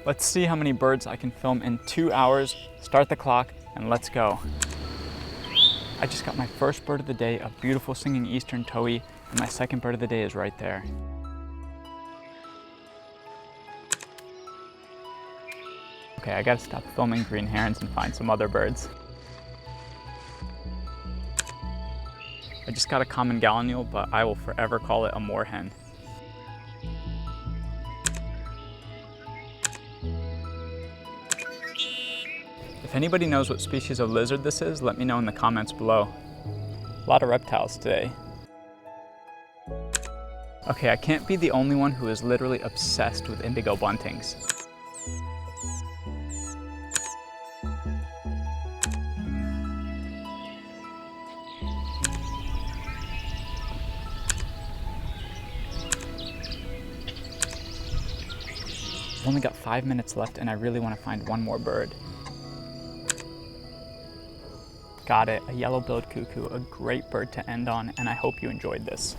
Let's see how many birds I can film in 2 hours. Start the clock and let's go. I just got my first bird of the day, a beautiful singing eastern towhee, and my second bird of the day is right there. Okay, I gotta stop filming green herons and find some other birds. I just got a common gallinule, but I will forever call it a moorhen. If anybody knows what species of lizard this is, let me know in the comments below. A lot of reptiles today. Okay, I can't be the only one who is literally obsessed with indigo buntings. I've only got 5 minutes left and I really want to find one more bird. Got it, a yellow-billed cuckoo, a great bird to end on, and I hope you enjoyed this.